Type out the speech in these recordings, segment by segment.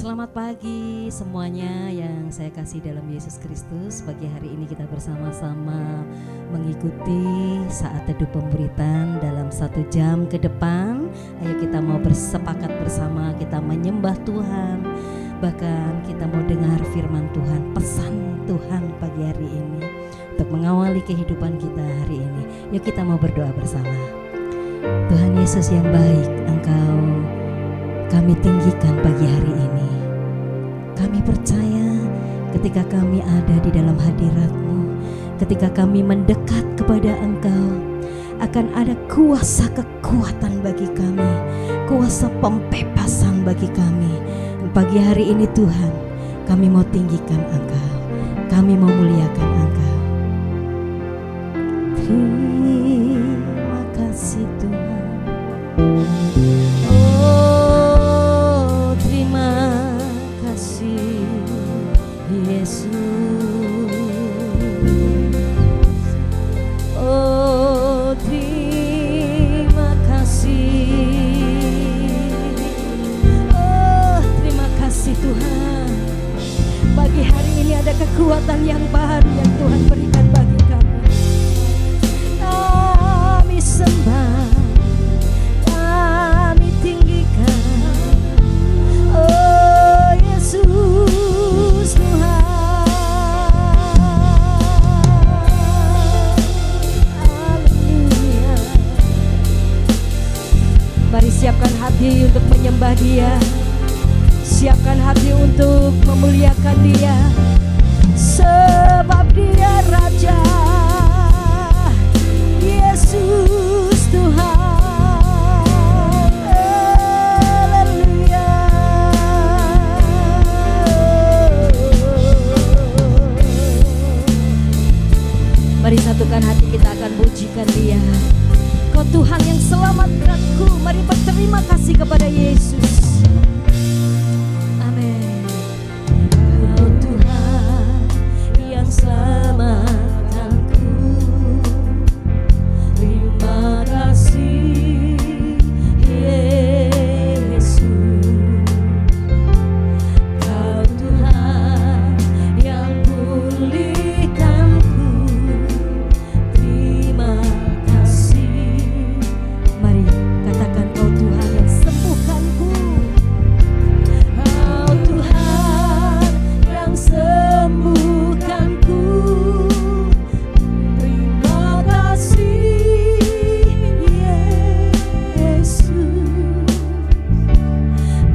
Selamat pagi semuanya yang saya kasih dalam Yesus Kristus. Pagi hari ini kita bersama-sama mengikuti saat teduh pemberitaan dalam 1 jam ke depan. Ayo kita mau bersepakat bersama, kita menyembah Tuhan. Bahkan kita mau dengar firman Tuhan, pesan Tuhan pagi hari ini untuk mengawali kehidupan kita hari ini. Yuk kita mau berdoa bersama. Tuhan Yesus yang baik, Engkau kami tinggikan pagi hari ini. Kami percaya ketika kami ada di dalam hadirat-Mu, ketika kami mendekat kepada Engkau, akan ada kuasa kekuatan bagi kami, kuasa pembebasan bagi kami. Pagi hari ini Tuhan, kami mau tinggikan Engkau, kami mau muliakan Engkau. Terima kasih Tuhan. Yesus, oh terima kasih Tuhan. Pagi hari ini ada kekuatan yang baru yang Tuhan berikan bagi kami. Kami sembah, kami tinggikan, oh Yesus Tuhan. Mari siapkan hati untuk menyembah Dia, siapkan hati untuk memuliakan Dia, sebab Dia Raja, Yesus Tuhan. Haleluya. Mari satukan hati, kita akan pujikan Dia. Kau Tuhan yang selamatkanku. Mari berterima kasih kepada Yesus. Amin. Kau Tuhan yang selamatkanku. Terima kasih Yesus. Kau Tuhan yang pulihkanku. Terima kasih. Mari katakan, Kau Tuhan yang sembuhkanku. Kau Tuhan yang sembuhkanku. Terima kasih Yesus.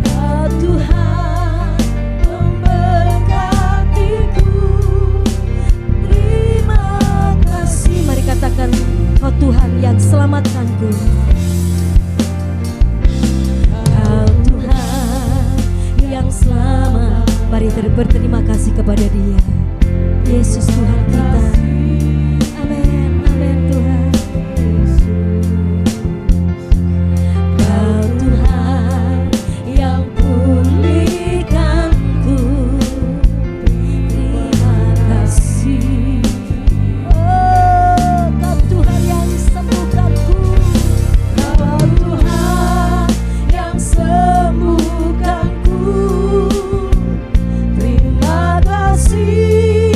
Kau Tuhan memberkatiku. Terima kasih. Mari katakan, Kau Tuhan yang selamatkanku. Kau Tuhan yang selamat. Mari berterima kasih kepada Dia. Yesus Tuhan kita. Amin, amin Tuhan. Kau Tuhan yang pulihkanku. Terima kasih. Oh, Kau Tuhan yang sembuhkanku. Kau Tuhan yang sembuhkanku. Terima kasih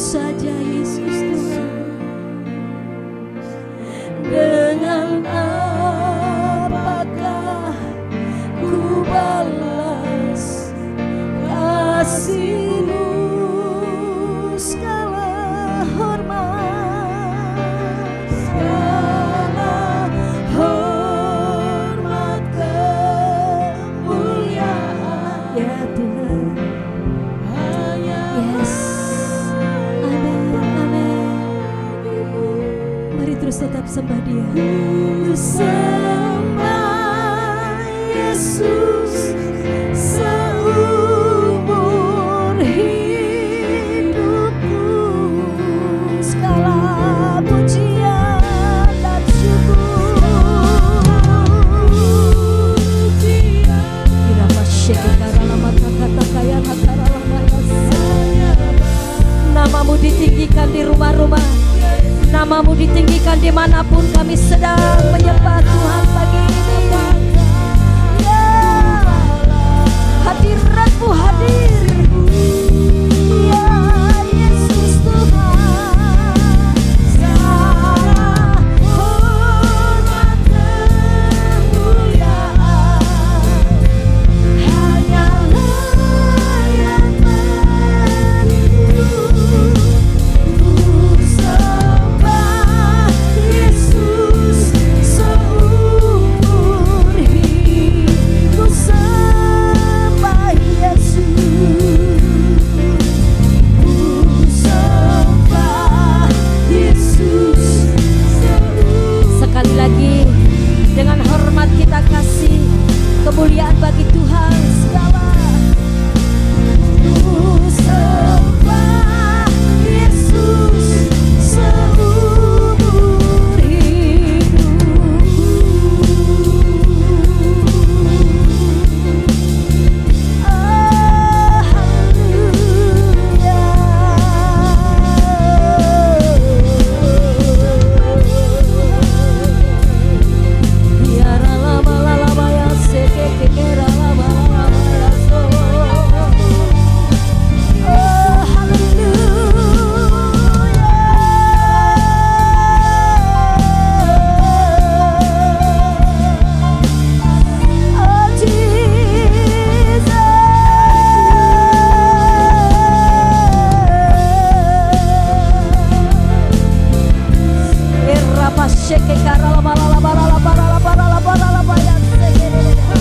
saja Yesus Tuhan. Dengan apakah ku balas kasih-Mu, segala hormat, segala hormat kemuliaan ya Tuhan. Yes, amin, amin. Mari terus tetap sembah Dia. Ku sembah Yesus seumur hidupku, segala pujian dan syukur. Irama syekara lama kata kaya hakara lama saya. Namamu ditinggikan di rumah-rumah, namamu ditinggikan dimanapun kami sedang menyembah Tuhan pagi ini. Ya, hadirat-Mu hadir. Ya Yesus Tuhan, segala hormat kemuliaan hanyalah yang bagi-Mu. Ku sembah Yesus seumur hidup. Ku sembah Yesus. Ku sembah Yesus seumur. Sekali lagi dengan hormat kita kasih kemuliaan bagi Tuhan segala. Ku sembah Yesus seumur hidupku. Oh, haleluya. Ya lama ya sekekera lama ya so. Oh, haleluya. Oh, Jesus. Irapa sekekera lama ya sekekera.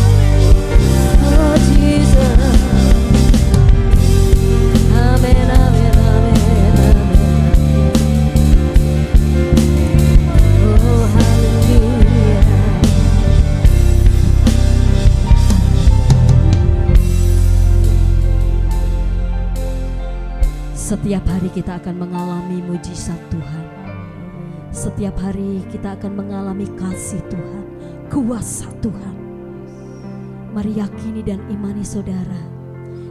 Oh, Jesus. Amen, amen, amen, amen. Oh, haleluya. Setiap hari kita akan mengalami mujizat Tuhan. Setiap hari kita akan mengalami kasih Tuhan, kuasa Tuhan. Mari yakini dan imani saudara,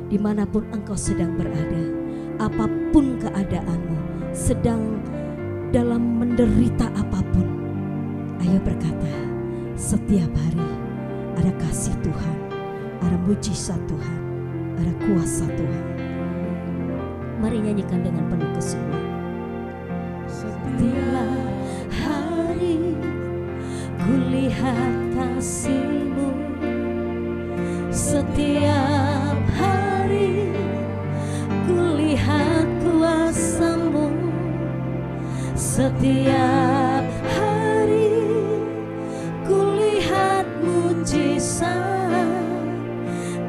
dimanapun engkau sedang berada, apapun keadaanmu, sedang dalam menderita apapun, ayo berkata, setiap hari ada kasih Tuhan, ada mujizat Tuhan, ada kuasa Tuhan. Mari nyanyikan dengan penuh kesungguhan. Setiap hari kulihat kasih-Mu, setiap hari kulihat kuasa-Mu, setiap hari kulihat mujizat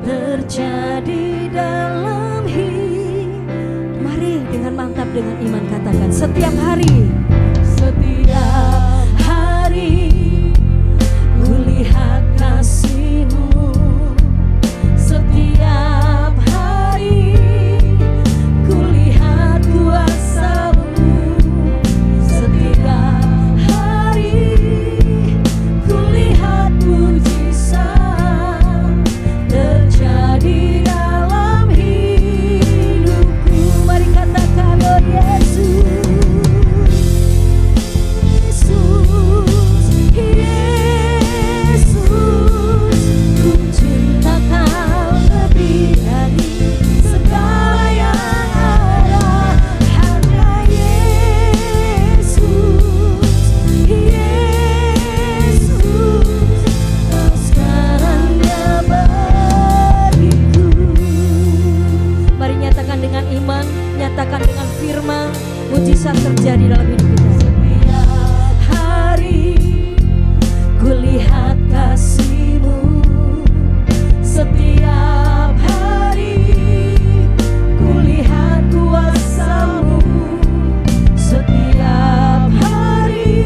terjadi dalam hidup. Mari dengan mantap, dengan iman katakan, setiap hari, setiap hari kulihat kasih-Mu, setiap hari kulihat kuasa-Mu, setiap hari kulihat mujizat terjadi dalam hidupku. Mari katakan, oh Yesus.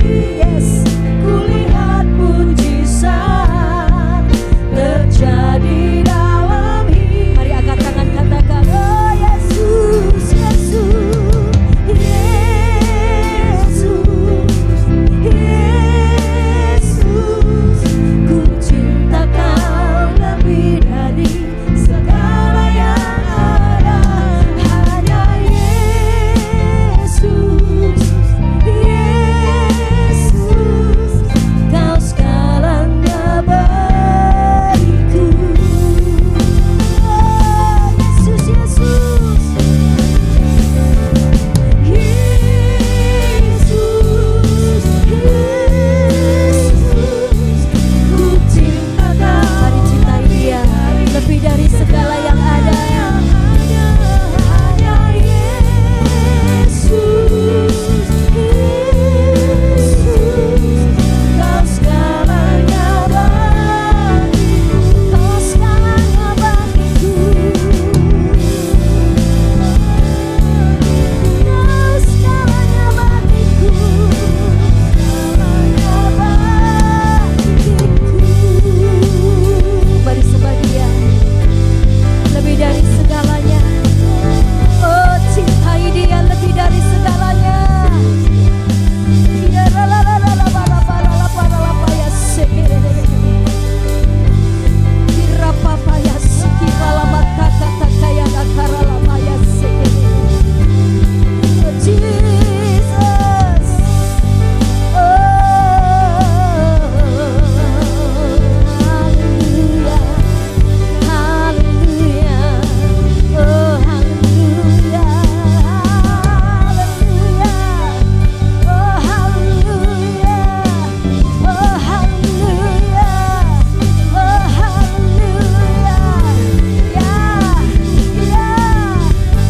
Yes, kulihat mujizat terjadi dalam hidup. Mari angkat tangan katakan, oh Yesus, Yesus, Yesus, Yesus, ku cinta Kau lebih dari segala yang ada. Hanya Yesus, Yesus, Kau segalanya bagiku. Oh, Yesus, Yesus, Yesus, Yesus, ku cinta Kau. Mari cintai Dia lebih dari segala yang ada. Hanya Yesus, Yesus, Kau segalanya bagiku. Kau segalanya bagiku. Kau segalanya bagiku. Segalanya bagiku. Mari sembah Dia lebih dari segalanya. Oh, cintai Dia lebih dari segalanya. Ya la la la la la la la la la ya sekere. Kira papa ya sikira la mata kata kaya akara la ya sekere. Oh Jesus. Oh, hallelujah. Hallelujah, oh hallelujah, hallelujah, oh hallelujah, oh hallelujah, oh hallelujah,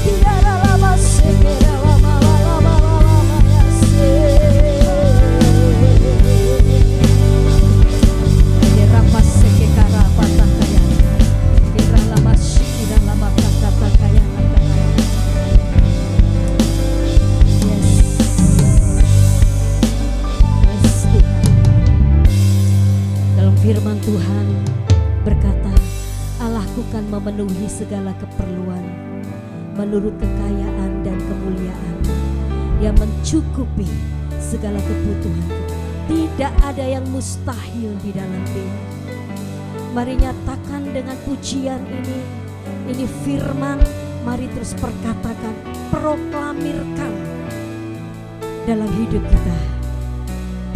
ya lama sekera lama ya se. Rapa sekekara patah kaya. Kira lama syikira lama kata kaya. Yes. Yes Tuhan. Dalam firman Tuhan berkata, Allahku kan memenuhi segala keperluan menurut kekayaan dan kemuliaan yang mencukupi segala kebutuhanku. Tidak ada yang mustahil di dalam Dia. Mari nyatakan dengan pujian ini. Ini firman, mari terus perkatakan, proklamirkan dalam hidup kita.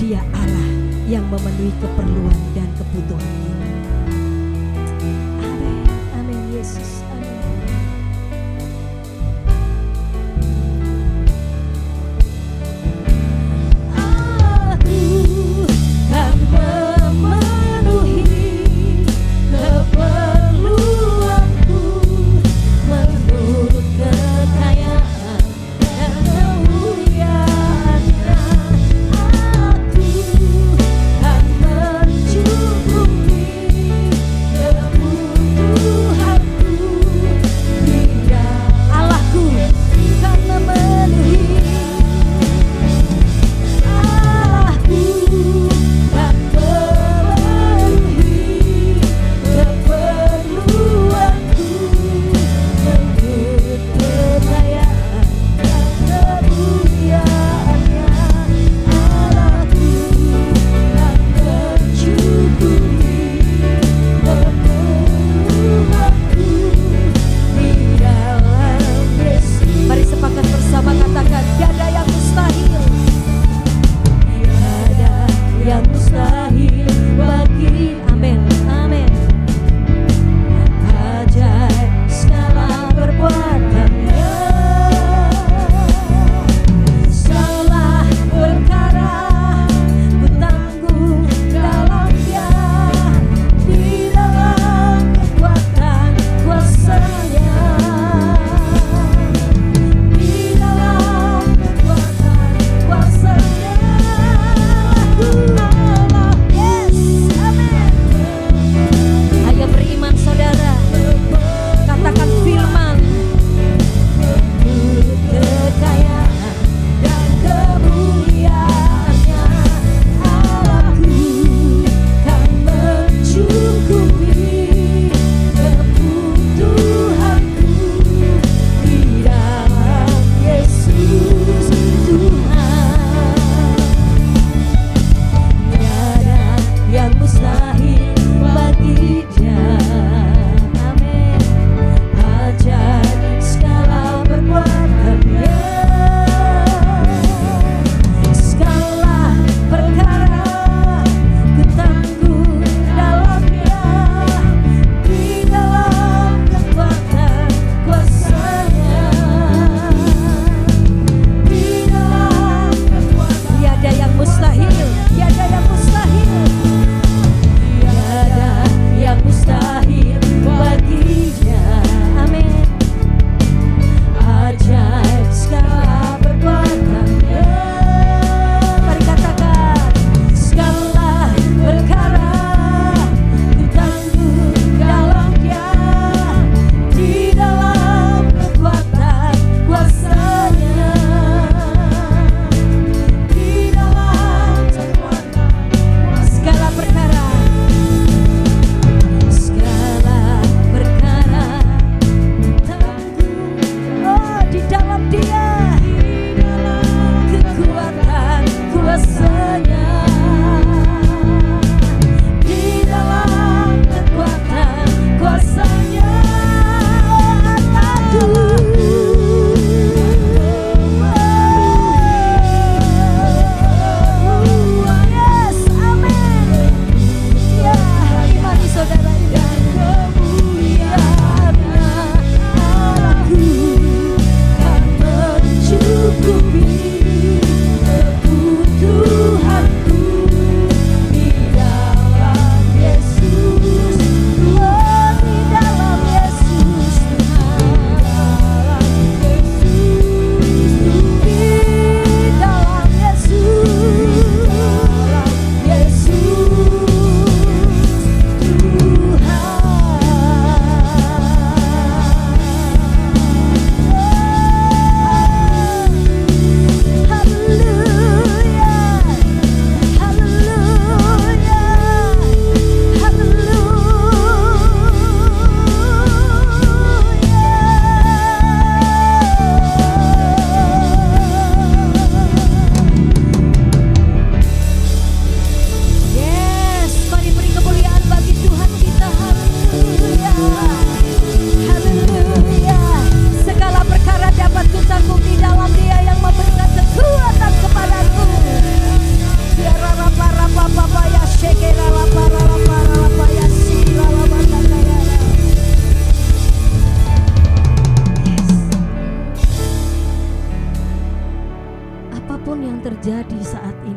Dia Allah yang memenuhi keperluan dan kebutuhan kita. Amin, amin Yesus, amin. Aku kan memenuhi keperluanku menurut kekayaan dan kemuliaan-Nya. Aku kan mencukupi kebutuhanku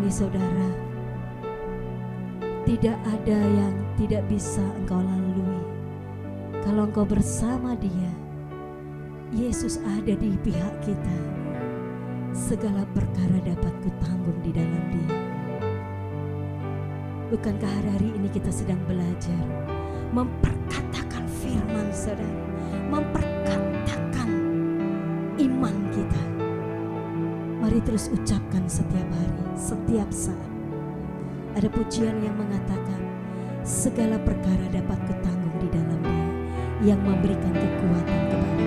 ini saudara, tidak ada yang tidak bisa engkau lalui. Kalau engkau bersama Dia, Yesus ada di pihak kita, segala perkara dapat kutanggung di dalam Dia. Bukankah hari ini kita sedang belajar memperkatakan firman saudara, memperkatakan iman kita. Mari terus ucapkan setiap hari, setiap saat. Ada pujian yang mengatakan segala perkara dapat kutanggung di dalam Dia yang memberikan kekuatan kepadaku.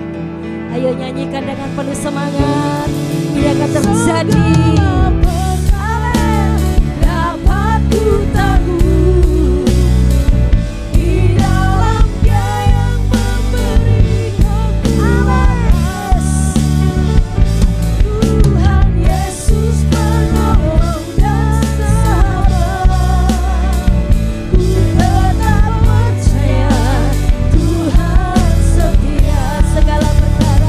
Ayo nyanyikan dengan penuh semangat. Ia akan terjadi. Dapat kutanggung di dalam Dia yang memberikan kekuatan. Tuhan Yesus penolong dan sahabat. Ku tetap percaya Tuhan setia. Segala perkara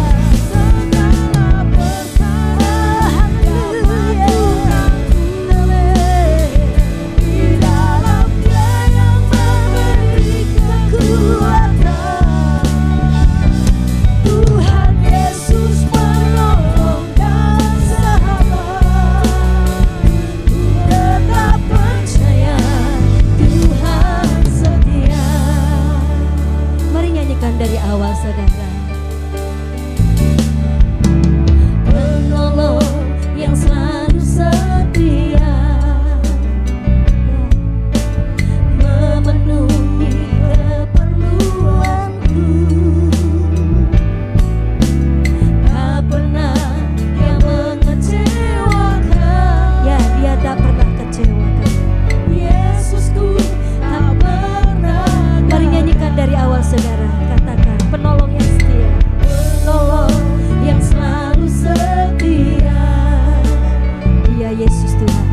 dari awal saudara. Penolong yang selalu setia, memenuhi keperluanku. Tak pernah Dia mengecewakan. Ya, Dia tak pernah kecewakan. Yesusku tak pernah. Mari nyanyikan dari awal saudara. Penolong yang setia, penolong yang selalu setia. Dia Yesus Tuhan,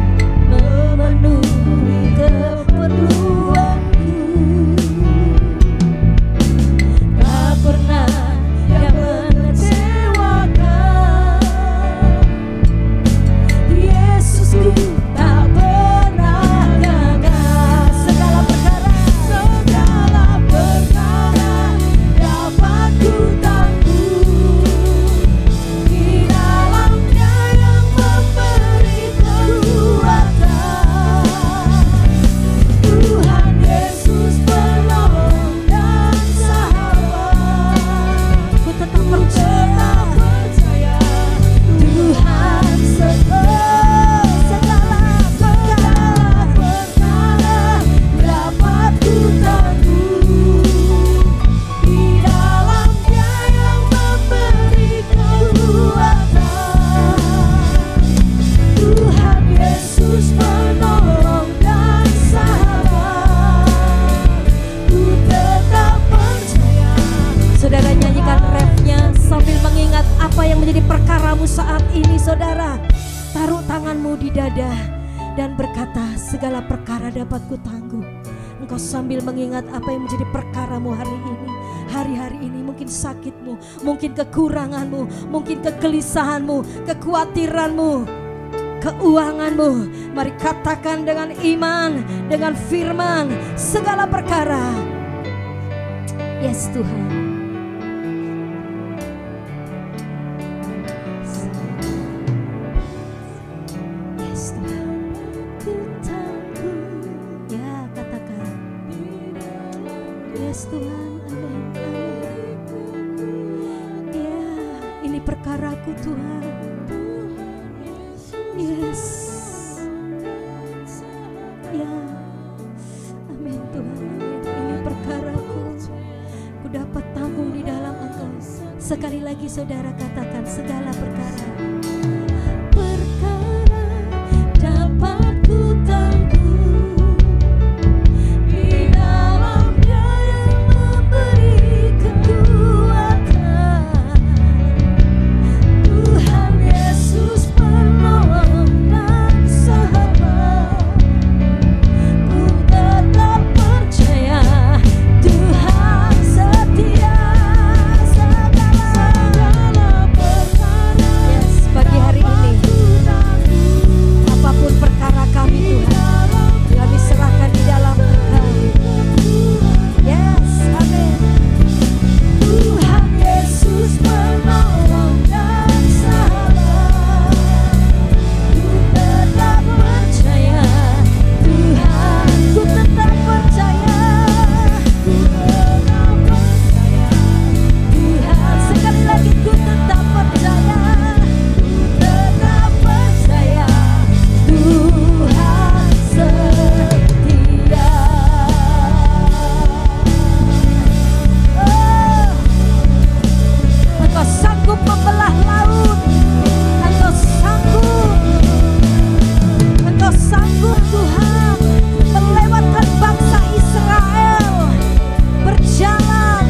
memenuhi keperluanku. Tak pernah Dia mengecewakan. Yesusku tak pernah gagal. Segala perkara dapat kutanggung di dalam Dia yang memberi kekuatan. Tuhan Yesus penolong dan sahabat. Ku tetap percaya Tuhan segala perkara dapat kutanggung di dalam Dia yang memberi kekuatan. Tuhan Yesus penolong dan sahabat. Ku tetap percaya. Saudara nyanyikan refnya sambil mengingat apa yang menjadi perkaramu saat ini saudara. Taruh tanganmu di dada dan berkata segala perkara dapat kutanggung. Engkau sambil mengingat apa yang menjadi perkaramu hari ini. Hari-hari ini mungkin sakitmu, mungkin kekuranganmu, mungkin kegelisahanmu, kekhawatiranmu, keuanganmu. Mari katakan dengan iman, dengan firman, segala perkara. Yes Tuhan. Yes Tuhan. Ku tanggung. Ya katakan. Yes Tuhan. Ya, ini perkaraku Tuhan. Yes. Ya. Amin Tuhan. Ini perkaraku. Ku dapat tanggung di dalam Engkau. Sekali lagi saudara katakan segala perkara. Perkara dapat ku tanggung di dalam Dia yang memberi kekuatan. Tuhan Yesus penolong dan sahabat. Ku tetap percaya Tuhan setia. Segala perkara kami Tuhan, kami serahkan di dalam Engkau. Yes, amin. Tuhan Yesus menolong dan sabar, ku tetap percaya. Tuhan, ku tetap percaya, ku tetap percaya. Tuhan, sekali lagi ku tetap percaya, ku tetap percaya. Tuhan setia. Oh, Engkau sanggup membelah laut, Engkau sanggup Tuhan melewatkan bangsa Israel berjalan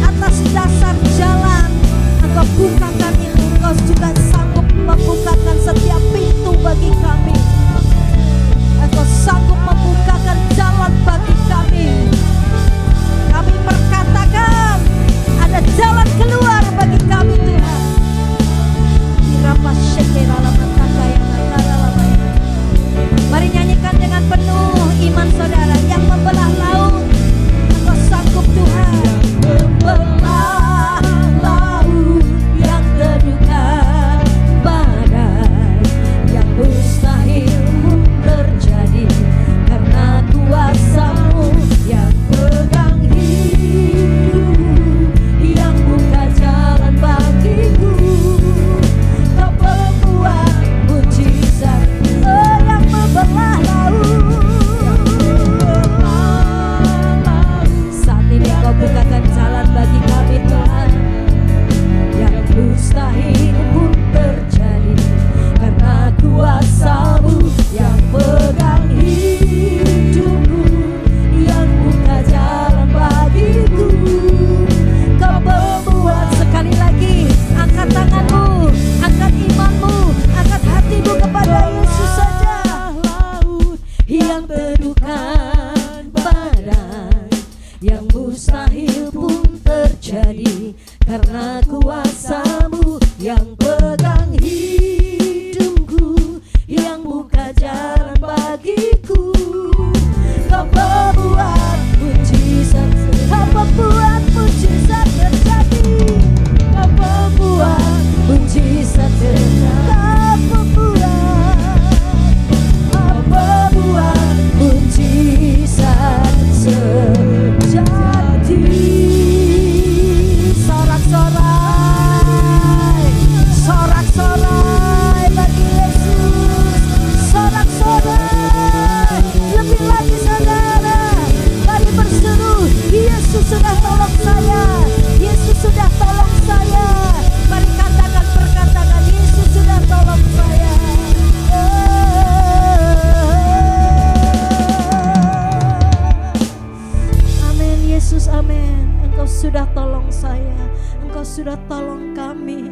atas dasar jalan. Engkau bukakan itu, Engkau juga sanggup membukakan setiap pintu bagi kami. Engkau sanggup membukakan jalan bagi kami. Kami perkatakan ada jalan keluar bagi kami Tuhan. Mari nyanyikan dengan penuh iman saudara. Yang membelah laut, Engkau sanggup Tuhan. Membelah laut yang teduhkan badai, yang mustahil pun terjadi karena kuasa-Mu yang pegang hidupku, yang buka jalan bagiku. Kau pembuat mujizat, oh yang membelah laut. Saat ini Kau bukakan jalan bagi kami Tuhan. Yang mustahil pun terjadi karena kuasa-Mu yang pegang hidupku, yang buka jalan bagiku. Kau membuat, sekali lagi angkat tanganmu, angkat imanmu, angkat hatimu kepada Yesus saja. Laut yang teduhkan badai, yang mustahil pun terjadi karena kuasa-Mu yang pegang hidupku, yang buka jalan bagiku. Kau membuat mujizat, Kau membuat mujizat terjadi. Kau membuat mujizat terjadi. Kau membuat mujizat terjadi. Sorak-sorai, sorak-sorai bagi Yesus. Sorak-sorai, lebih lagi saudara. Mari berseru, Yesus sudah tolong saya, Yesus sudah tolong saya. Mari katakan, perkatakan, Yesus sudah tolong saya. Amin Yesus, amin. Engkau sudah tolong saya, Engkau sudah tolong kami.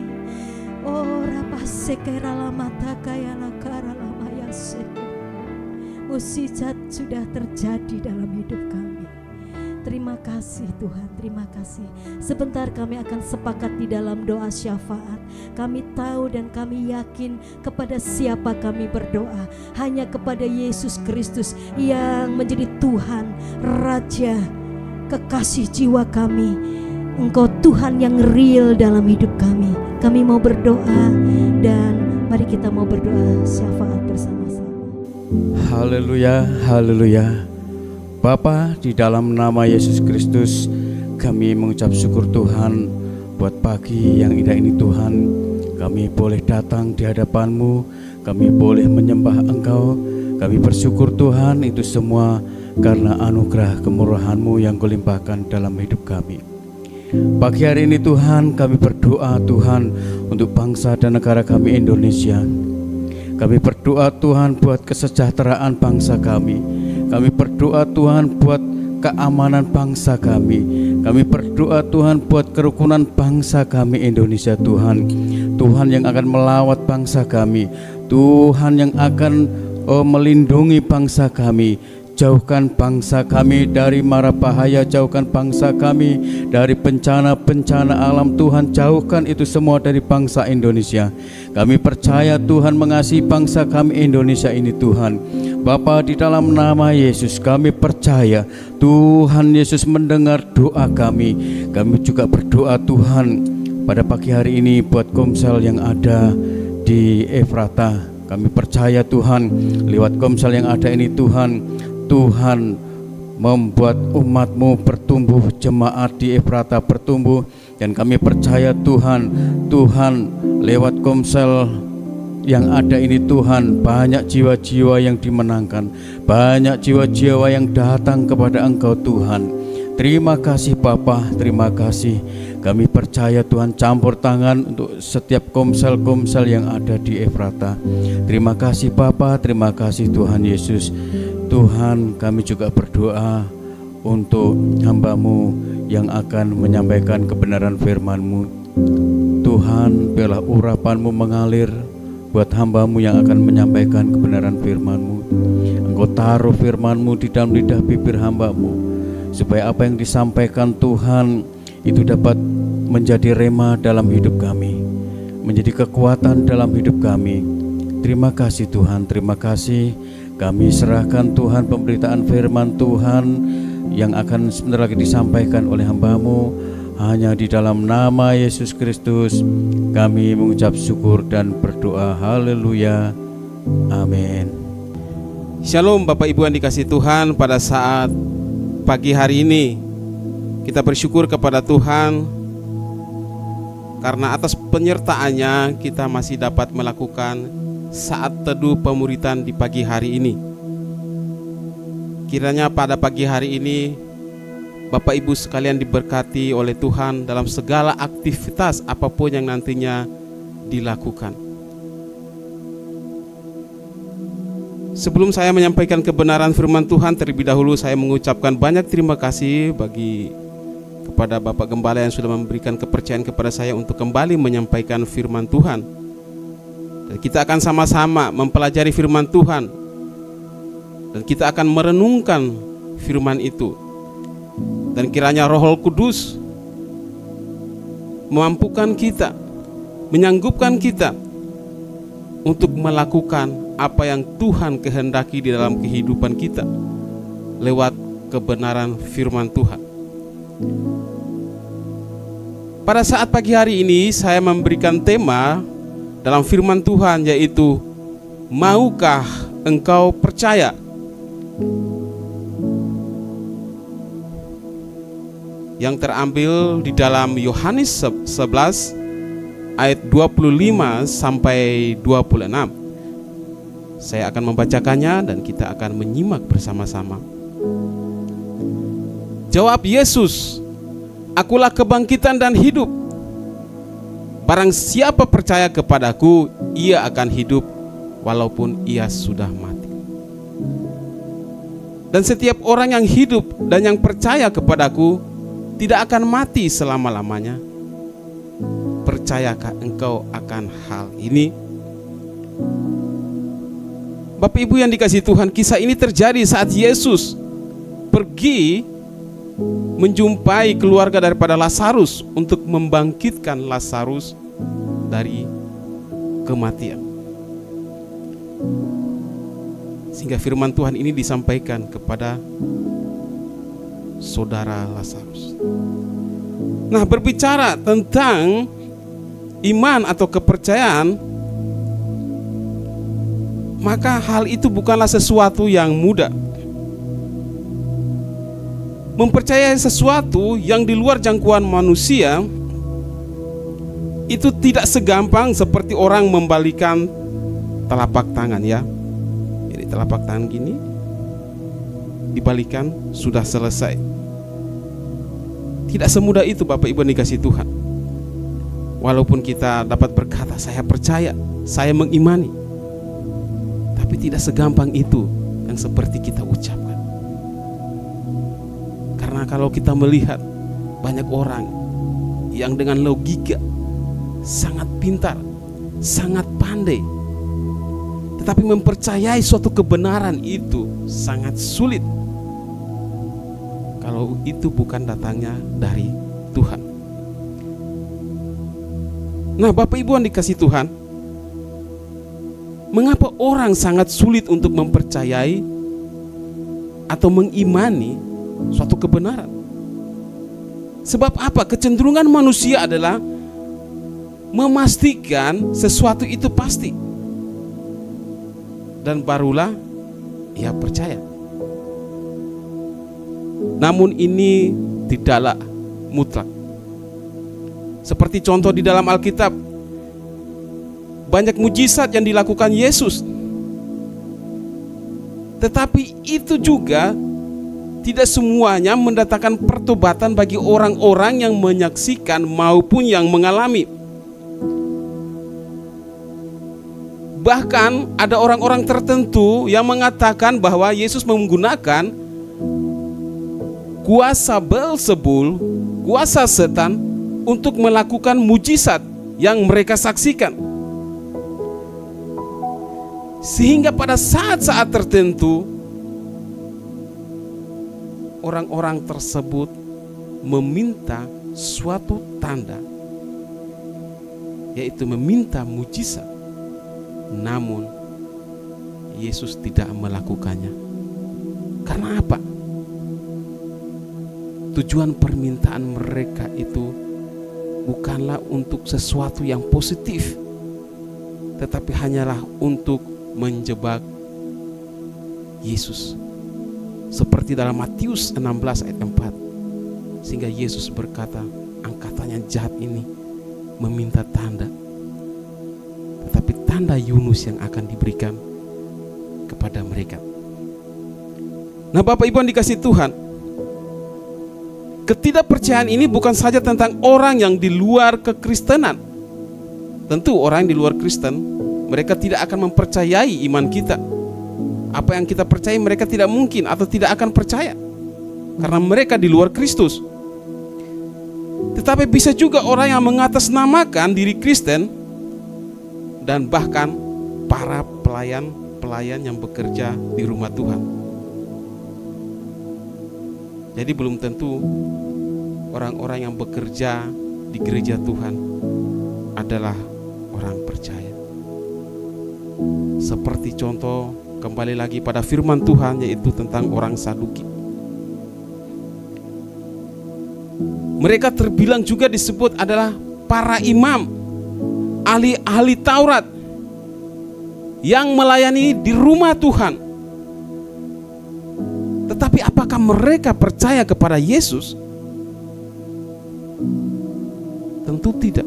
Oh rapaseke ralamata kaya lakara lamaya seke. Mujizat sudah terjadi dalam hidup kami. Terima kasih Tuhan, terima kasih. Sebentar kami akan sepakat di dalam doa syafaat. Kami tahu dan kami yakin kepada siapa kami berdoa. Hanya kepada Yesus Kristus yang menjadi Tuhan, Raja, kekasih jiwa kami. Engkau Tuhan yang real dalam hidup kami. Kami mau berdoa dan mari kita mau berdoa syafaat bersama-sama. Haleluya, haleluya. Bapa, di dalam nama Yesus Kristus kami mengucap syukur Tuhan buat pagi yang indah ini Tuhan. Kami boleh datang di hadapan-Mu, kami boleh menyembah Engkau. Kami bersyukur Tuhan itu semua karena anugerah kemurahan-Mu yang Kau limpahkan dalam hidup kami. Pagi hari ini Tuhan kami berdoa Tuhan untuk bangsa dan negara kami Indonesia. Kami berdoa Tuhan buat kesejahteraan bangsa kami. Kami berdoa Tuhan buat keamanan bangsa kami. Kami berdoa Tuhan buat kerukunan bangsa kami Indonesia Tuhan. Tuhan yang akan melawat bangsa kami. Tuhan yang akan melindungi bangsa kami. jauhkan bangsa kami dari mara bahaya, jauhkan bangsa kami dari bencana-bencana alam. Tuhan, jauhkan itu semua dari bangsa Indonesia. Kami percaya Tuhan mengasihi bangsa kami Indonesia ini Tuhan. Bapa, di dalam nama Yesus kami percaya Tuhan Yesus mendengar doa kami. Kami juga berdoa Tuhan pada pagi hari ini buat Komsel yang ada di Efrata. Kami percaya Tuhan lewat Komsel yang ada ini Tuhan membuat umat-Mu bertumbuh, jemaat di Efrata bertumbuh. Dan kami percaya Tuhan lewat Komsel yang ada ini Tuhan, banyak jiwa-jiwa yang dimenangkan, banyak jiwa-jiwa yang datang kepada Engkau Tuhan. Terima kasih Bapa, terima kasih. Kami percaya Tuhan campur tangan untuk setiap komsel-komsel yang ada di Efrata. Terima kasih Bapa, terima kasih Tuhan Yesus. Tuhan, kami juga berdoa untuk hamba-Mu yang akan menyampaikan kebenaran firman-Mu. Tuhan, biarlah urapan-Mu mengalir buat hamba-Mu yang akan menyampaikan kebenaran firman-Mu. Engkau taruh firman-Mu di dalam lidah bibir hamba-Mu, supaya apa yang disampaikan Tuhan itu dapat menjadi rema dalam hidup kami, menjadi kekuatan dalam hidup kami. Terima kasih Tuhan, terima kasih. Kami serahkan Tuhan pemberitaan firman Tuhan yang akan sebentar lagi disampaikan oleh hamba-Mu. Hanya di dalam nama Yesus Kristus kami mengucap syukur dan berdoa. Haleluya, amin. Shalom Bapak Ibu yang dikasihi Tuhan. Pada saat pagi hari ini kita bersyukur kepada Tuhan karena atas penyertaannya kita masih dapat melakukan saat teduh pemuritan di pagi hari ini. Kiranya pada pagi hari ini Bapak Ibu sekalian diberkati oleh Tuhan dalam segala aktivitas apapun yang nantinya dilakukan. Sebelum saya menyampaikan kebenaran firman Tuhan, terlebih dahulu saya mengucapkan banyak terima kasih kepada Bapak Gembala yang sudah memberikan kepercayaan kepada saya untuk kembali menyampaikan firman Tuhan. Dan kita akan sama-sama mempelajari firman Tuhan, dan kita akan merenungkan firman itu. Dan kiranya Roh Kudus memampukan kita, menyanggupkan kita untuk melakukan apa yang Tuhan kehendaki di dalam kehidupan kita lewat kebenaran firman Tuhan. Pada saat pagi hari ini saya memberikan tema dalam firman Tuhan, yaitu maukah engkau percaya? Yang terambil di dalam Yohanes 11 ayat 25 sampai 26. Saya akan membacakannya dan kita akan menyimak bersama-sama. Jawab Yesus, "Akulah kebangkitan dan hidup. Barang siapa percaya kepadaku, ia akan hidup walaupun ia sudah mati. Dan setiap orang yang hidup dan yang percaya kepadaku tidak akan mati selama-lamanya. Percayakah engkau akan hal ini?" Bapak Ibu yang dikasihi Tuhan, kisah ini terjadi saat Yesus pergi menjumpai keluarga daripada Lazarus untuk membangkitkan Lazarus dari kematian. Sehingga firman Tuhan ini disampaikan kepada saudara Lazarus. Nah, berbicara tentang iman atau kepercayaan, maka hal itu bukanlah sesuatu yang mudah. Mempercayai sesuatu yang di luar jangkauan manusia itu tidak segampang seperti orang membalikan telapak tangan, ya. Jadi telapak tangan gini dibalikan, sudah selesai. Tidak semudah itu Bapak Ibu yang dikasihi Tuhan. Walaupun kita dapat berkata saya percaya, saya mengimani, tapi tidak segampang itu yang seperti kita ucapkan. Karena kalau kita melihat banyak orang yang dengan logika sangat pintar, sangat pandai, Tetapi mempercayai suatu kebenaran itu sangat sulit kalau itu bukan datangnya dari Tuhan. Nah, Bapak Ibu yang dikasihi Tuhan, mengapa orang sangat sulit untuk mempercayai atau mengimani suatu kebenaran? Sebab apa? Kecenderungan manusia adalah memastikan sesuatu itu pasti, dan barulah ia percaya. Namun ini tidaklah mutlak. Seperti contoh di dalam Alkitab, banyak mujizat yang dilakukan Yesus, tetapi itu juga tidak semuanya mendatangkan pertobatan bagi orang-orang yang menyaksikan maupun yang mengalami. Bahkan ada orang-orang tertentu yang mengatakan bahwa Yesus menggunakan kuasa Beelzebul, kuasa setan, untuk melakukan mujizat yang mereka saksikan. Sehingga pada saat-saat tertentu orang-orang tersebut meminta suatu tanda, yaitu meminta mujizat. Namun Yesus tidak melakukannya. Karena apa? Tujuan permintaan mereka itu bukanlah untuk sesuatu yang positif, tetapi hanyalah untuk menjebak Yesus. Seperti dalam Matius 16 ayat 4, sehingga Yesus berkata, angkatan yang jahat ini meminta tanda, tetapi tanda Yunus yang akan diberikan kepada mereka. Nah, Bapak Ibu yang dikasihi Tuhan, ketidakpercayaan ini bukan saja tentang orang yang di luar kekristenan. Tentu orang yang di luar Kristen, mereka tidak akan mempercayai iman kita. Apa yang kita percaya mereka tidak mungkin atau tidak akan percaya, karena mereka di luar Kristus. Tetapi bisa juga orang yang mengatasnamakan diri Kristen, dan bahkan para pelayan yang bekerja di rumah Tuhan. Jadi belum tentu orang-orang yang bekerja di gereja Tuhan adalah orang percaya. Seperti contoh, kembali lagi pada firman Tuhan, yaitu tentang orang Saduki. Mereka terbilang juga disebut adalah para imam, ahli-ahli Taurat yang melayani di rumah Tuhan. Tetapi apakah mereka percaya kepada Yesus? Tentu tidak.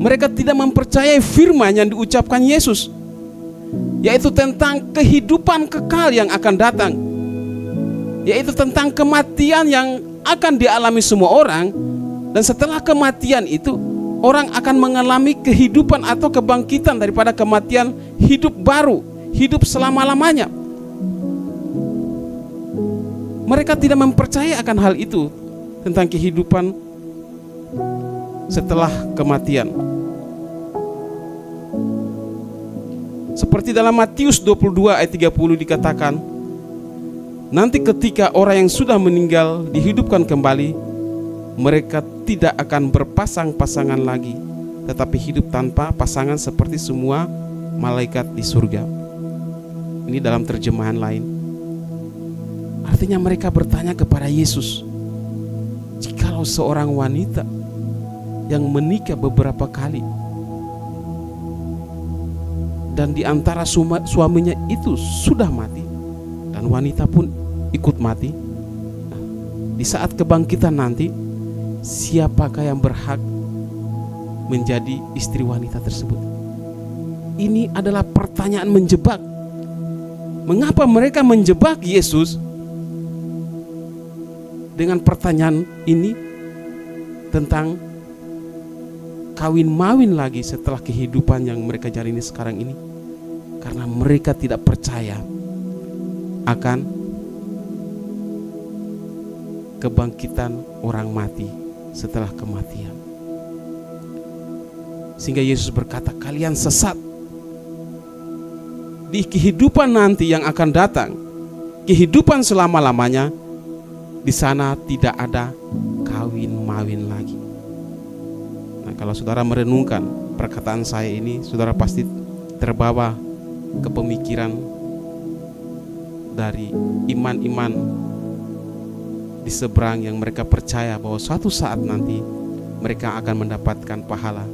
Mereka tidak mempercayai firman yang diucapkan Yesus, yaitu tentang kehidupan kekal yang akan datang, yaitu tentang kematian yang akan dialami semua orang, dan setelah kematian itu orang akan mengalami kehidupan atau kebangkitan daripada kematian, hidup baru, hidup selama-lamanya. Mereka tidak mempercayai akan hal itu, tentang kehidupan setelah kematian. Seperti dalam Matius 22 ayat 30 dikatakan, nanti ketika orang yang sudah meninggal dihidupkan kembali, mereka tidak akan berpasang-pasangan lagi, tetapi hidup tanpa pasangan seperti semua malaikat di surga. Ini dalam terjemahan lain. Artinya mereka bertanya kepada Yesus, jikalau seorang wanita yang menikah beberapa kali, dan di antara suaminya itu sudah mati, dan wanita pun ikut mati, di saat kebangkitan nanti, siapakah yang berhak menjadi istri wanita tersebut? Ini adalah pertanyaan menjebak. Mengapa mereka menjebak Yesus dengan pertanyaan ini tentang kawin mawin lagi setelah kehidupan yang mereka jalani sekarang ini? Karena mereka tidak percaya akan kebangkitan orang mati setelah kematian. Sehingga Yesus berkata, kalian sesat di kehidupan nanti yang akan datang, kehidupan selama-lamanya, di sana tidak ada kawin-mawin lagi. Nah, kalau saudara merenungkan perkataan saya ini, saudara pasti terbawa ke pemikiran dari iman-iman di seberang yang mereka percaya bahwa suatu saat nanti mereka akan mendapatkan pahala,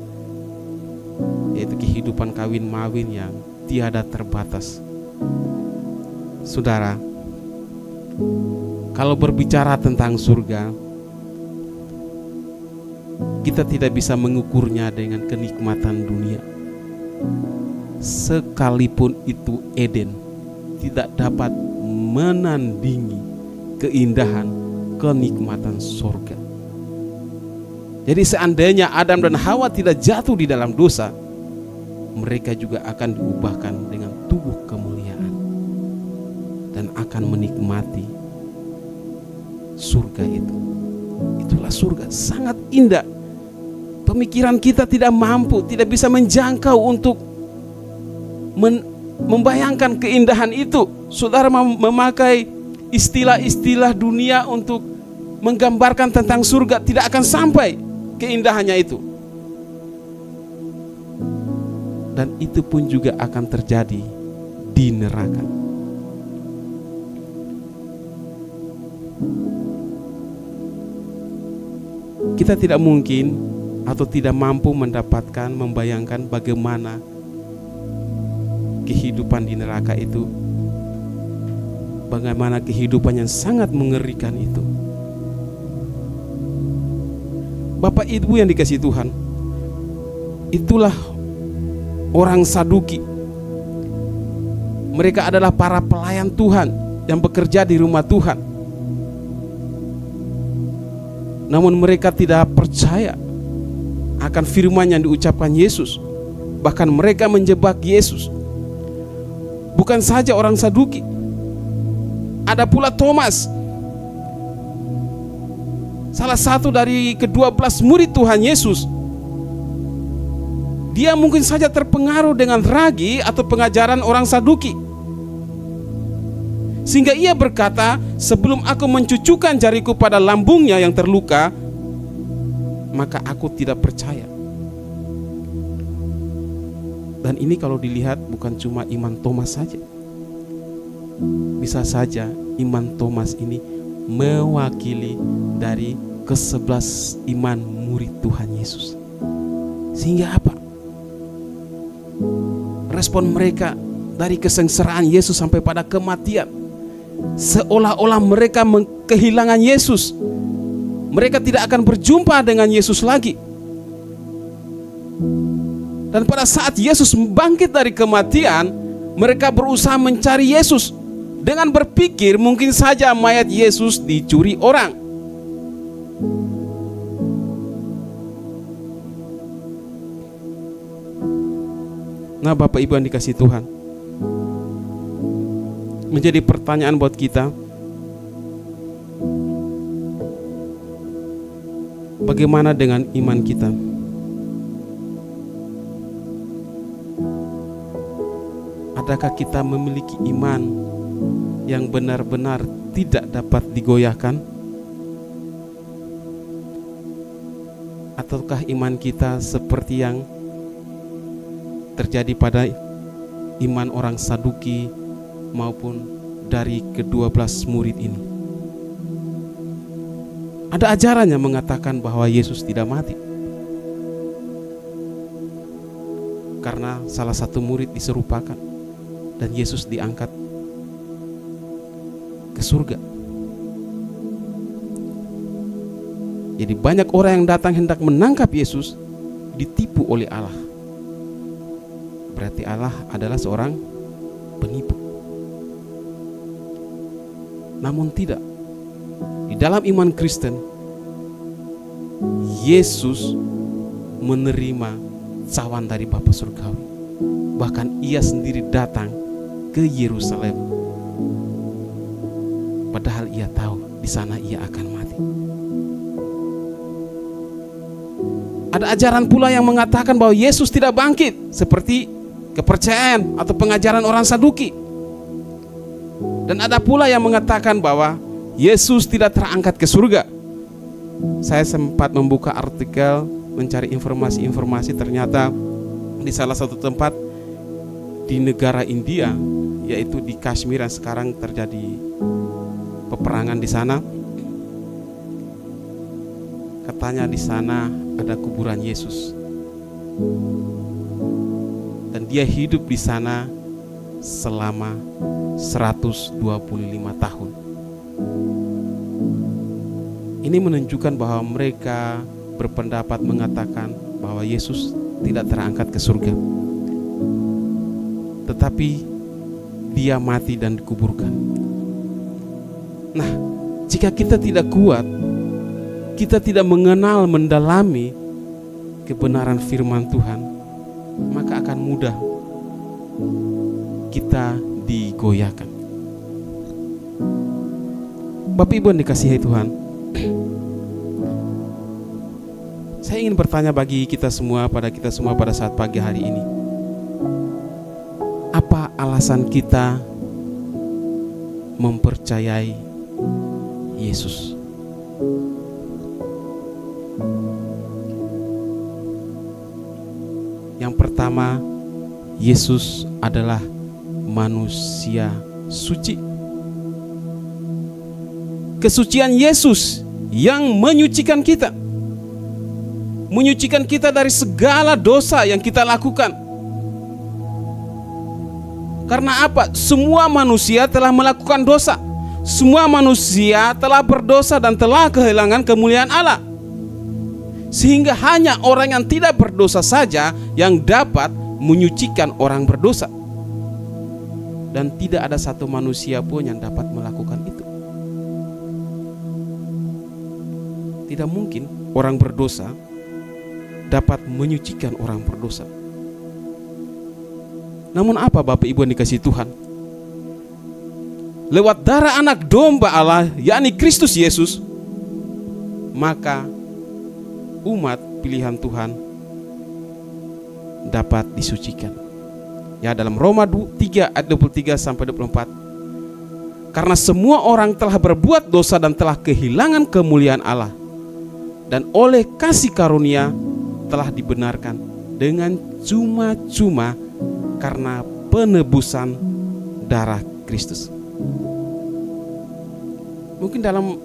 yaitu kehidupan kawin-mawin yang tiada terbatas. Saudara, kalau berbicara tentang surga, kita tidak bisa mengukurnya dengan kenikmatan dunia. Sekalipun itu Eden, tidak dapat menandingi keindahan kenikmatan surga. Jadi seandainya Adam dan Hawa tidak jatuh di dalam dosa, mereka juga akan diubahkan dengan tubuh kemuliaan dan akan menikmati surga itu. Itulah surga, sangat indah. Pemikiran kita tidak mampu, tidak bisa menjangkau untuk membayangkan keindahan itu. Saudara memakai istilah-istilah dunia untuk menggambarkan tentang surga, tidak akan sampai keindahannya itu. Dan itu pun juga akan terjadi di neraka. Kita tidak mungkin atau tidak mampu mendapatkan, membayangkan bagaimana kehidupan di neraka itu, bagaimana kehidupan yang sangat mengerikan itu. Bapak Ibu yang dikasihi Tuhan, itulah orang Saduki. Mereka adalah para pelayan Tuhan yang bekerja di rumah Tuhan. Namun mereka tidak percaya akan firman yang diucapkan Yesus. Bahkan mereka menjebak Yesus. Bukan saja orang Saduki, ada pula Thomas, salah satu dari ke-12 murid Tuhan Yesus. Dia mungkin saja terpengaruh dengan ragi atau pengajaran orang Saduki, sehingga ia berkata, sebelum aku mencucukkan jariku pada lambungnya yang terluka, maka aku tidak percaya. Dan ini kalau dilihat bukan cuma iman Thomas saja. Bisa saja iman Thomas ini mewakili dari ke-11 iman murid Tuhan Yesus. Sehingga apa? Respon mereka dari kesengsaraan Yesus sampai pada kematian, seolah-olah mereka kehilangan Yesus. Mereka tidak akan berjumpa dengan Yesus lagi. Dan pada saat Yesus bangkit dari kematian, mereka berusaha mencari Yesus dengan berpikir mungkin saja mayat Yesus dicuri orang. Nah, Bapak Ibu yang dikasihi Tuhan, menjadi pertanyaan buat kita, bagaimana dengan iman kita? Adakah kita memiliki iman yang benar-benar tidak dapat digoyahkan? Ataukah iman kita seperti yang terjadi pada iman orang Saduki maupun dari ke-12 murid ini? Ada ajarannya mengatakan bahwa Yesus tidak mati karena salah satu murid diserupakan dan Yesus diangkat ke surga. Jadi banyak orang yang datang hendak menangkap Yesus ditipu oleh Allah. Berarti Allah adalah seorang penipu. Namun tidak. Di dalam iman Kristen, Yesus menerima cawan dari Bapa Surgawi. Bahkan ia sendiri datang ke Yerusalem, padahal ia tahu di sana ia akan mati. Ada ajaran pula yang mengatakan bahwa Yesus tidak bangkit, seperti kepercayaan atau pengajaran orang Saduki. Dan ada pula yang mengatakan bahwa Yesus tidak terangkat ke surga. Saya sempat membuka artikel, mencari informasi-informasi, ternyata di salah satu tempat di negara India, yaitu di Kashmir yang sekarang terjadi peperangan di sana. Katanya di sana ada kuburan Yesus. Dan dia hidup di sana selama 125 tahun. Ini menunjukkan bahwa mereka berpendapat mengatakan bahwa Yesus tidak terangkat ke surga, tetapi dia mati dan dikuburkan. Nah, jika kita tidak kuat, kita tidak mengenal, mendalami kebenaran firman Tuhan, maka akan mudah kita digoyahkan. Bapak Ibu yang dikasihi Tuhan, saya ingin bertanya bagi kita semua pada saat pagi hari ini. Apa alasan kita mempercayai Yesus? Yang pertama, Yesus adalah manusia suci. Kesucian Yesus yang menyucikan kita. Menyucikan kita dari segala dosa yang kita lakukan. Karena apa? Semua manusia telah melakukan dosa. Semua manusia telah berdosa dan telah kehilangan kemuliaan Allah. Sehingga hanya orang yang tidak berdosa saja yang dapat menyucikan orang berdosa. Dan tidak ada satu manusia pun yang dapat melakukan itu. Tidak mungkin orang berdosa dapat menyucikan orang berdosa. Namun apa Bapak Ibu yang dikasihi Tuhan? Lewat darah anak domba Allah, yakni Kristus Yesus, maka umat pilihan Tuhan dapat disucikan. Ya, dalam Roma 3 ayat 23 sampai 24. Karena semua orang telah berbuat dosa dan telah kehilangan kemuliaan Allah, dan oleh kasih karunia telah dibenarkan dengan cuma-cuma karena penebusan darah Kristus. Mungkin dalam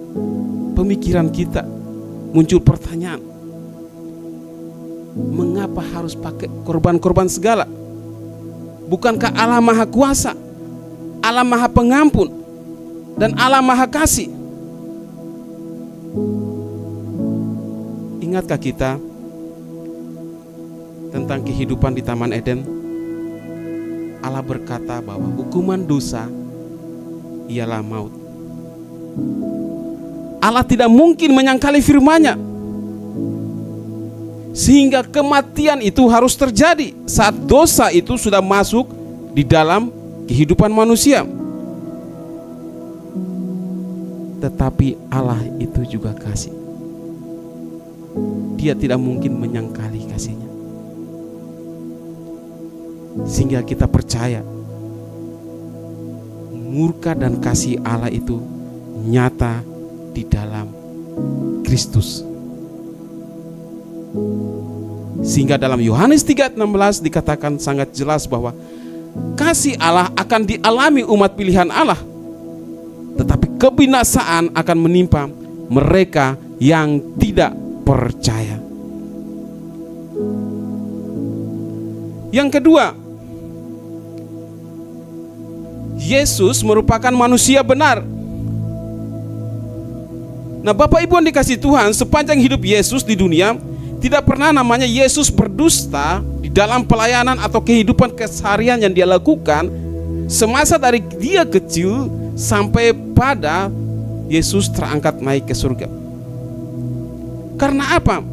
pemikiran kita muncul pertanyaan, mengapa harus pakai korban-korban segala? Bukankah Allah Maha Kuasa, Allah Maha Pengampun, dan Allah Maha Kasih? Ingatkah kita tentang kehidupan di Taman Eden? Allah berkata bahwa hukuman dosa ialah maut. Allah tidak mungkin menyangkali firman-Nya, sehingga kematian itu harus terjadi saat dosa itu sudah masuk di dalam kehidupan manusia. Tetapi Allah itu juga kasih. Dia tidak mungkin menyangkali kasih-Nya, sehingga kita percaya murka dan kasih Allah itu nyata di dalam Kristus. Sehingga dalam Yohanes 3:16 dikatakan sangat jelas bahwa kasih Allah akan dialami umat pilihan Allah, tetapi kebinasaan akan menimpa mereka yang tidak percaya. Yang kedua, Yesus merupakan manusia benar. Nah, Bapak Ibu yang dikasihi Tuhan, sepanjang hidup Yesus di dunia, tidak pernah namanya Yesus berdusta di dalam pelayanan atau kehidupan keseharian yang dia lakukan semasa dari dia kecil sampai pada Yesus terangkat naik ke surga. Karena apa?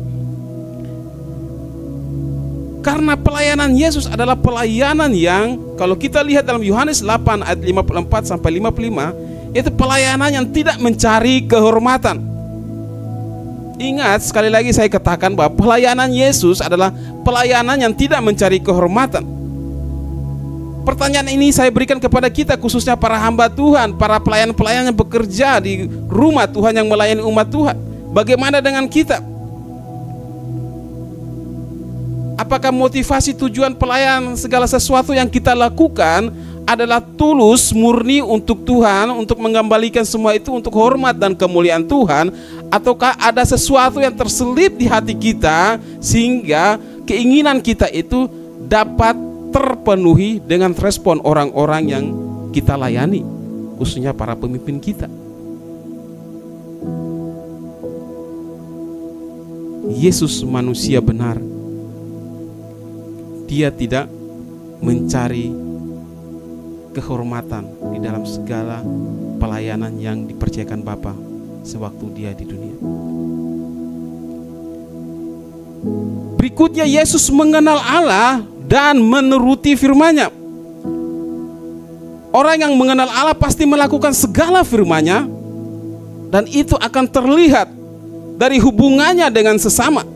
Karena pelayanan Yesus adalah pelayanan yang kalau kita lihat dalam Yohanes 8 ayat 54 sampai 55, itu pelayanan yang tidak mencari kehormatan. Ingat, sekali lagi saya katakan bahwa pelayanan Yesus adalah pelayanan yang tidak mencari kehormatan. Pertanyaan ini saya berikan kepada kita, khususnya para hamba Tuhan, para pelayan-pelayan yang bekerja di rumah Tuhan yang melayani umat Tuhan. Bagaimana dengan kita? Apakah motivasi, tujuan, pelayan, segala sesuatu yang kita lakukan adalah tulus, murni untuk Tuhan, untuk mengembalikan semua itu untuk hormat dan kemuliaan Tuhan? Ataukah ada sesuatu yang terselip di hati kita sehingga keinginan kita itu dapat terpenuhi dengan respon orang-orang yang kita layani, khususnya para pemimpin kita? Yesus manusia benar. Dia tidak mencari kehormatan di dalam segala pelayanan yang dipercayakan Bapa sewaktu dia di dunia. Berikutnya, Yesus mengenal Allah dan menuruti firman-Nya. Orang yang mengenal Allah pasti melakukan segala firman-Nya, dan itu akan terlihat dari hubungannya dengan sesama.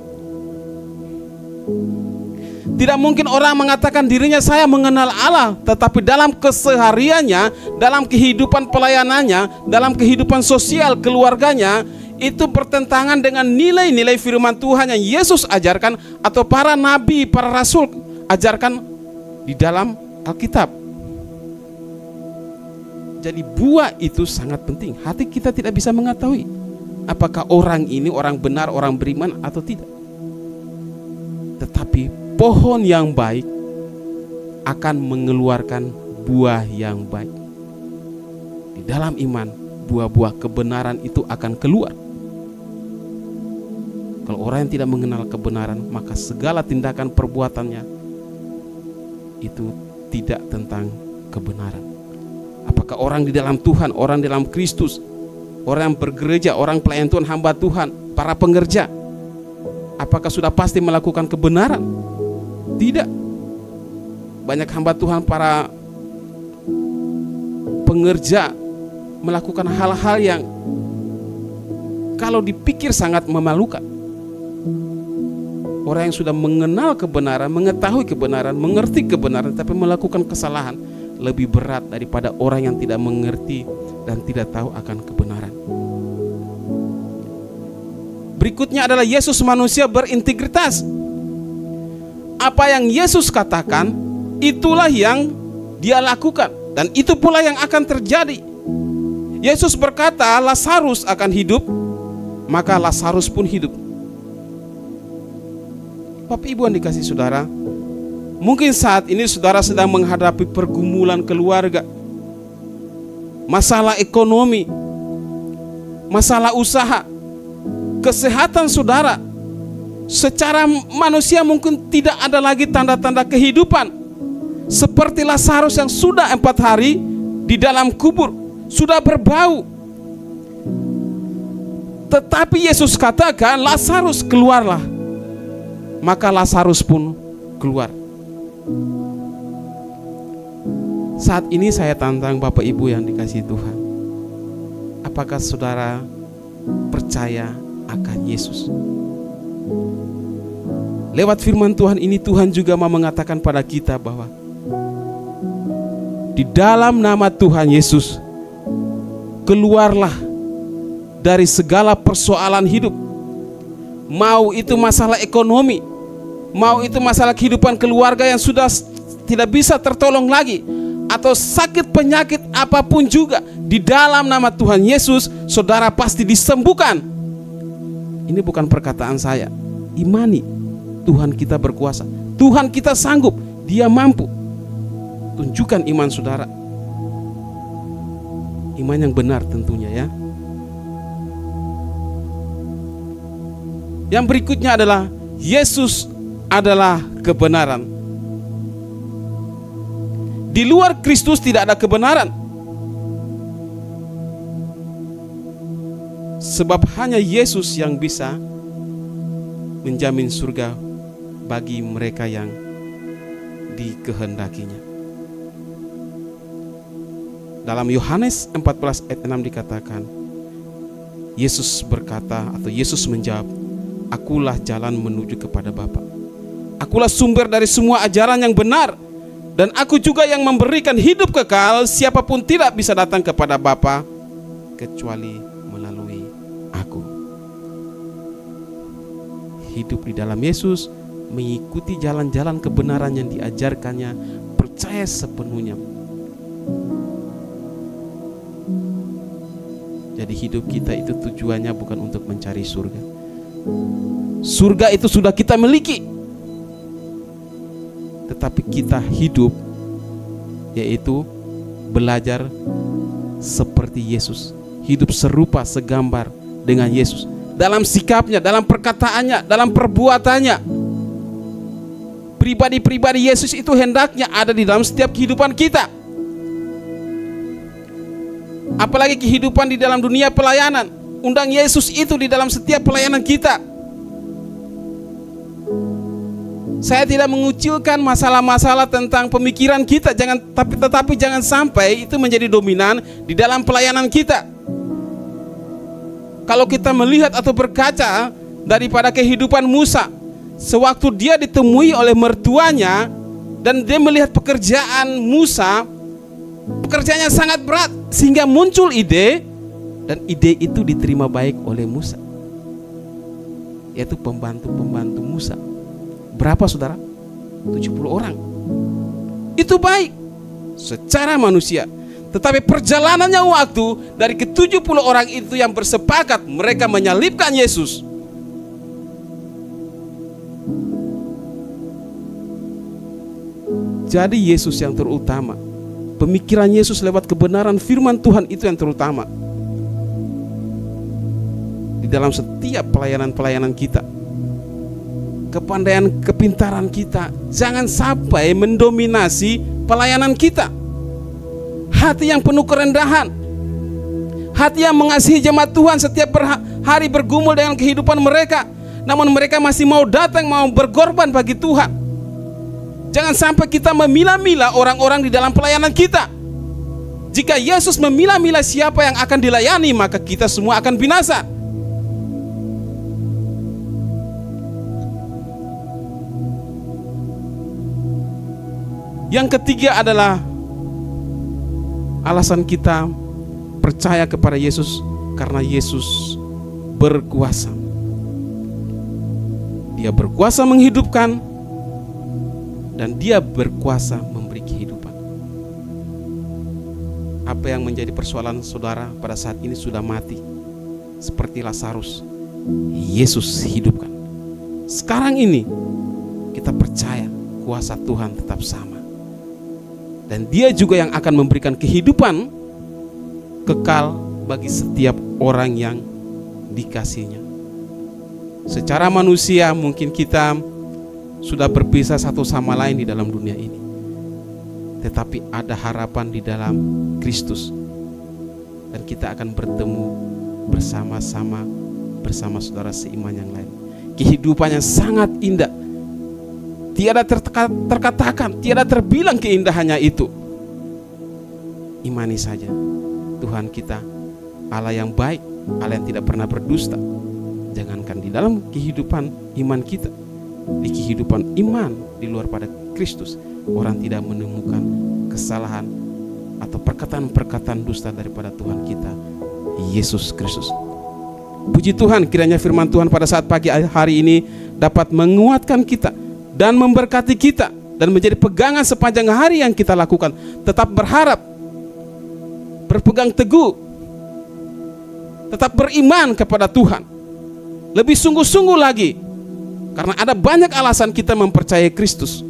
Tidak mungkin orang mengatakan dirinya saya mengenal Allah, tetapi dalam kesehariannya, dalam kehidupan pelayanannya, dalam kehidupan sosial keluarganya, itu bertentangan dengan nilai-nilai firman Tuhan yang Yesus ajarkan atau para nabi, para rasul ajarkan di dalam Alkitab. Jadi buah itu sangat penting. Hati kita tidak bisa mengetahui apakah orang ini orang benar, orang beriman atau tidak. Tetapi pohon yang baik akan mengeluarkan buah yang baik. Di dalam iman, buah-buah kebenaran itu akan keluar. Kalau orang yang tidak mengenal kebenaran, maka segala tindakan perbuatannya itu tidak tentang kebenaran. Apakah orang di dalam Tuhan, orang di dalam Kristus, orang yang bergereja, orang pelayan Tuhan, hamba Tuhan, para pengerja, apakah sudah pasti melakukan kebenaran? Tidak. Banyak hamba Tuhan, para pengerja melakukan hal-hal yang kalau dipikir sangat memalukan. Orang yang sudah mengenal kebenaran, mengetahui kebenaran, mengerti kebenaran, tapi melakukan kesalahan lebih berat daripada orang yang tidak mengerti dan tidak tahu akan kebenaran. Berikutnya adalah Yesus manusia berintegritas. Apa yang Yesus katakan, itulah yang dia lakukan, dan itu pula yang akan terjadi. Yesus berkata Lazarus akan hidup, maka Lazarus pun hidup. Bapak Ibu yang dikasihi saudara, mungkin saat ini saudara sedang menghadapi pergumulan keluarga, masalah ekonomi, masalah usaha, kesehatan saudara. Secara manusia mungkin tidak ada lagi tanda-tanda kehidupan, seperti Lazarus yang sudah 4 hari di dalam kubur, sudah berbau. Tetapi Yesus katakan Lazarus keluarlah, maka Lazarus pun keluar. Saat ini saya tantang Bapak Ibu yang dikasihi Tuhan, apakah saudara percaya akan Yesus? Lewat firman Tuhan ini, Tuhan juga mau mengatakan pada kita bahwa di dalam nama Tuhan Yesus, keluarlah dari segala persoalan hidup. Mau itu masalah ekonomi, mau itu masalah kehidupan keluarga yang sudah tidak bisa tertolong lagi, atau sakit penyakit apapun juga, di dalam nama Tuhan Yesus saudara pasti disembuhkan. Ini bukan perkataan saya. Imani Tuhan kita berkuasa, Tuhan kita sanggup, Dia mampu. Tunjukkan iman saudara, iman yang benar tentunya ya. Yang berikutnya adalah Yesus adalah kebenaran. Di luar Kristus tidak ada kebenaran, sebab hanya Yesus yang bisa menjamin surga bagi mereka yang dikehendakinya. Dalam Yohanes 14 ayat 6 dikatakan, Yesus berkata atau Yesus menjawab, akulah jalan menuju kepada Bapa. Akulah sumber dari semua ajaran yang benar. Dan aku juga yang memberikan hidup kekal. Siapapun tidak bisa datang kepada Bapa kecuali melalui aku. Hidup di dalam Yesus, mengikuti jalan-jalan kebenaran yang diajarkannya, percaya sepenuhnya. Jadi hidup kita itu tujuannya bukan untuk mencari surga. Surga itu sudah kita miliki, tetapi kita hidup, yaitu belajar seperti Yesus, hidup serupa segambar dengan Yesus, dalam sikapnya, dalam perkataannya, dalam perbuatannya. Pribadi-pribadi Yesus itu hendaknya ada di dalam setiap kehidupan kita. Apalagi kehidupan di dalam dunia pelayanan, undang Yesus itu di dalam setiap pelayanan kita. Saya tidak mengucilkan masalah-masalah tentang pemikiran kita, tetapi jangan sampai itu menjadi dominan di dalam pelayanan kita. Kalau kita melihat atau berkaca daripada kehidupan Musa, sewaktu dia ditemui oleh mertuanya dan dia melihat pekerjaan Musa, pekerjaannya sangat berat, sehingga muncul ide, dan ide itu diterima baik oleh Musa, yaitu pembantu-pembantu Musa. Berapa saudara? 70 orang. Itu baik secara manusia. Tetapi perjalanannya waktu, dari ke-70 orang itu yang bersepakat mereka menyalibkan Yesus, jadi Yesus yang terutama. Pemikiran Yesus lewat kebenaran firman Tuhan itu yang terutama di dalam setiap pelayanan-pelayanan kita. Kepandaian, kepintaran kita jangan sampai mendominasi pelayanan kita. Hati yang penuh kerendahan, hati yang mengasihi jemaat Tuhan setiap hari bergumul dengan kehidupan mereka, namun mereka masih mau datang, mau berkorban bagi Tuhan. Jangan sampai kita memilah-milah orang-orang di dalam pelayanan kita. Jika Yesus memilah-milah siapa yang akan dilayani, maka kita semua akan binasa. Yang ketiga adalah alasan kita percaya kepada Yesus, karena Yesus berkuasa. Dia berkuasa menghidupkan, dan dia berkuasa memberi kehidupan. Apa yang menjadi persoalan saudara pada saat ini sudah mati, seperti Lazarus, Yesus hidupkan. Sekarang ini kita percaya kuasa Tuhan tetap sama, dan dia juga yang akan memberikan kehidupan kekal bagi setiap orang yang dikasihnya. Secara manusia mungkin kita sudah berpisah satu sama lain di dalam dunia ini, tetapi ada harapan di dalam Kristus, dan kita akan bertemu bersama-sama bersama saudara seiman yang lain. Kehidupan yang sangat indah, tiada terkatakan, tiada terbilang keindahannya itu. Imani saja Tuhan kita, Allah yang baik, Allah yang tidak pernah berdusta. Jangankan di dalam kehidupan iman kita, di kehidupan iman di luar pada Kristus, orang tidak menemukan kesalahan atau perkataan-perkataan dusta daripada Tuhan kita Yesus Kristus. Puji Tuhan, kiranya firman Tuhan pada saat pagi hari ini dapat menguatkan kita dan memberkati kita, dan menjadi pegangan sepanjang hari yang kita lakukan. Tetap berharap, berpegang teguh, tetap beriman kepada Tuhan lebih sungguh-sungguh lagi, karena ada banyak alasan kita mempercayai Kristus.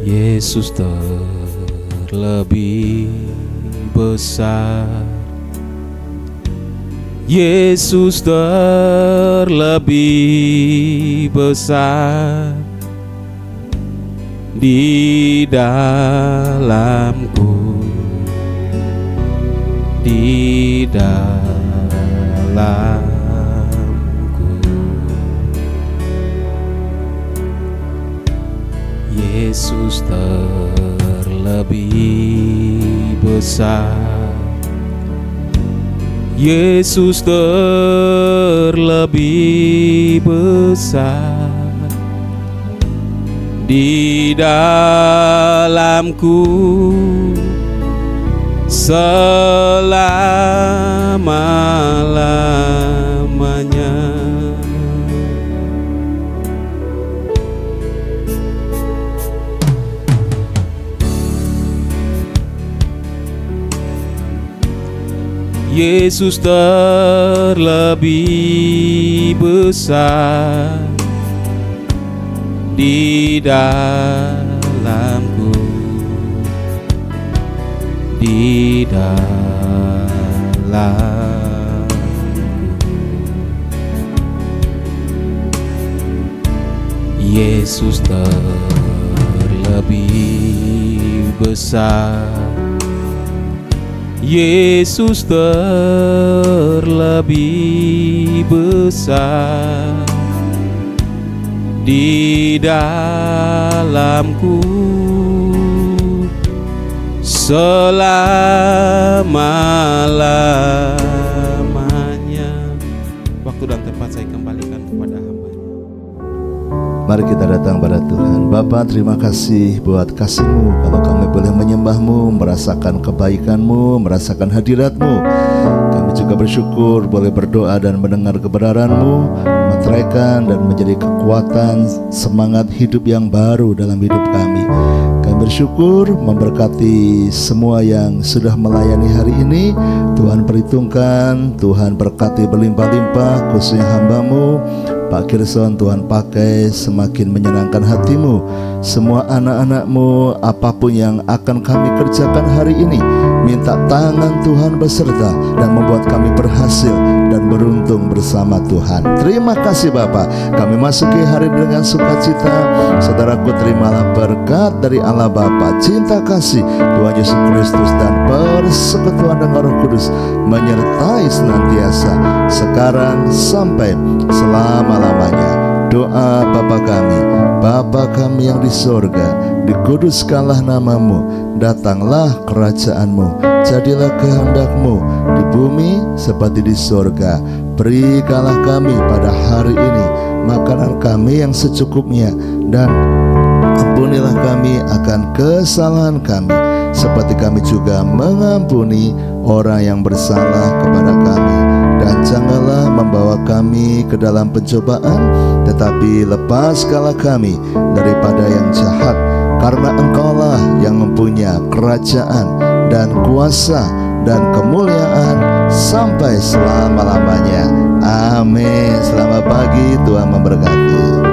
Yesus terlebih besar, Yesus terlebih besar di dalamku, di dalamku. Yesus terlebih besar, Yesus terlebih besar di dalamku selama-lamanya. Yesus terlebih besar di dalamku, di dalamku. Yesus terlebih besar, Yesus terlebih besar di dalamku selama-lamanya. Waktu dan tempat saya kembalikan kepada hamba-Nya. Mari kita datang pada Tuhan. Bapa, terima kasih buat kasih-Mu. Kalau kami boleh menyembah-Mu, merasakan kebaikan-Mu, merasakan hadirat-Mu, kami juga bersyukur boleh berdoa dan mendengar kebenaran-Mu, meteraikan dan menjadi kekuatan semangat hidup yang baru dalam hidup kami. Kami bersyukur memberkati semua yang sudah melayani hari ini. Tuhan perhitungkan, Tuhan berkati berlimpah-limpah, khususnya hamba-Mu Pak Kirson. Tuhan pakai semakin menyenangkan hati-Mu. Semua anak-anak-Mu, apapun yang akan kami kerjakan hari ini, minta tangan Tuhan beserta dan membuat kami berhasil dan beruntung bersama Tuhan. Terima kasih Bapa. Kami masuki hari dengan sukacita. Saudaraku, terimalah berkat dari Allah Bapa, cinta kasih Tuhan Yesus Kristus dan persekutuan dengan Roh Kudus menyertai senantiasa sekarang sampai selama-lamanya. Doa Bapa kami yang di sorga, dikuduskanlah nama-Mu, datanglah kerajaan-Mu, jadilah kehendak-Mu di bumi seperti di sorga. Berikanlah kami pada hari ini makanan kami yang secukupnya, dan ampunilah kami akan kesalahan kami, seperti kami juga mengampuni orang yang bersalah kepada kami. Dan janganlah membawa kami ke dalam pencobaan, tetapi lepaskanlah kami daripada yang jahat, karena Engkaulah yang mempunyai kerajaan dan kuasa dan kemuliaan sampai selama-lamanya. Amin. Selamat pagi, Tuhan memberkati.